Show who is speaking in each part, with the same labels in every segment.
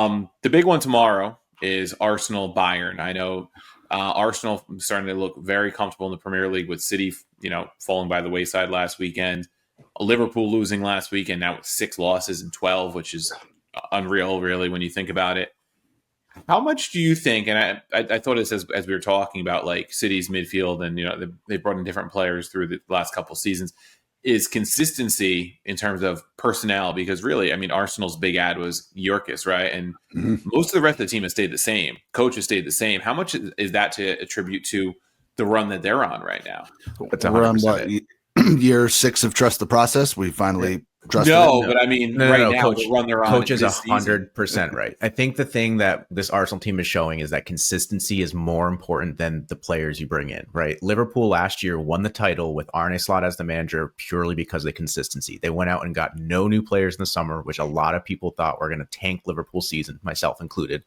Speaker 1: The big one tomorrow is Arsenal Bayern. I know Arsenal starting to look very comfortable in the Premier League with City, falling by the wayside last weekend. Liverpool losing last weekend, now with 6 losses and 12, which is unreal, really, when you think about it. How much do you think? And I thought this as we were talking about like City's midfield, and they brought in different players through the last couple seasons. Is consistency in terms of personnel, because really, I mean, Arsenal's big ad was Yorkis, right? And most of the rest of the team has stayed the same. Coach has stayed the same. How much is that to attribute to the run that they're on right now?
Speaker 2: That's 100%.
Speaker 3: Year 6 of Trust the Process. We finally trusted
Speaker 1: no,
Speaker 3: it.
Speaker 1: But I mean, right now,
Speaker 2: Coach,
Speaker 1: the run they're on.
Speaker 2: Coach is 100% right. I think the thing that this Arsenal team is showing is that consistency is more important than the players you bring in, right? Liverpool last year won the title with Arne Slot as the manager purely because of the consistency. They went out and got no new players in the summer, which a lot of people thought were going to tank Liverpool's season, myself included.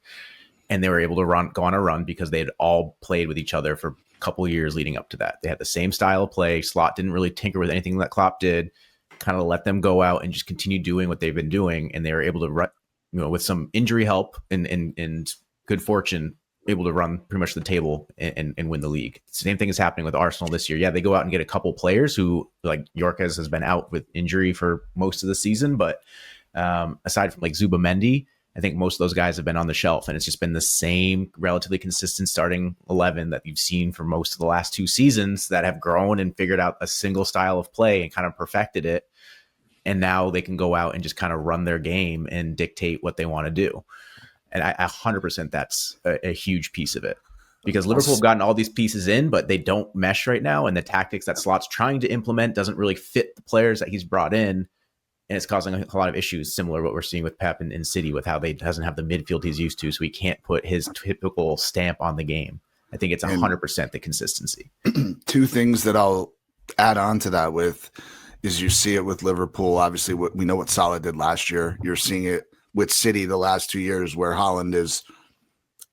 Speaker 2: And they were able to go on a run because they had all played with each other for couple years leading up to that. They had the same style of play. Slot didn't really tinker with anything that Klopp did, kind of let them go out and just continue doing what they've been doing. And they were able to, with some injury help and good fortune, able to run pretty much the table and win the league. Same thing is happening with Arsenal this year. Yeah, they go out and get a couple players who, like Yorkes has been out with injury for most of the season, but aside from like Zubamendi, I think most of those guys have been on the shelf, and it's just been the same relatively consistent starting 11 that you've seen for most of the last 2 seasons that have grown and figured out a single style of play and kind of perfected it. And now they can go out and just kind of run their game and dictate what they want to do. And I 100% that's a huge piece of it, because Liverpool have gotten all these pieces in, but they don't mesh right now. And the tactics that Slot's trying to implement doesn't really fit the players that he's brought in. And it's causing a lot of issues, similar to what we're seeing with Pep in City, with how they doesn't have the midfield he's used to, so he can't put his typical stamp on the game. I think it's 100% the consistency.
Speaker 3: 2 things that I'll add on to that with is you see it with Liverpool. Obviously, we know what Salah did last year. You're seeing it with City the last 2 years, where Haaland is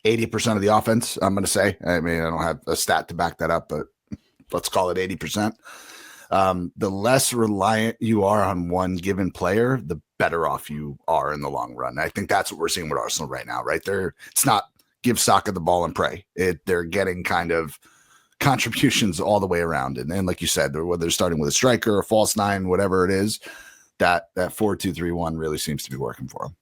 Speaker 3: 80% of the offense, I'm going to say. I mean, I don't have a stat to back that up, but let's call it 80%. The less reliant you are on one given player, the better off you are in the long run. I think that's what we're seeing with Arsenal right now, right? It's not give Saka the ball and pray. They're getting kind of contributions all the way around. And like you said, whether they're starting with a striker, a false 9, whatever it is, that 4-2-3-1 really seems to be working for them.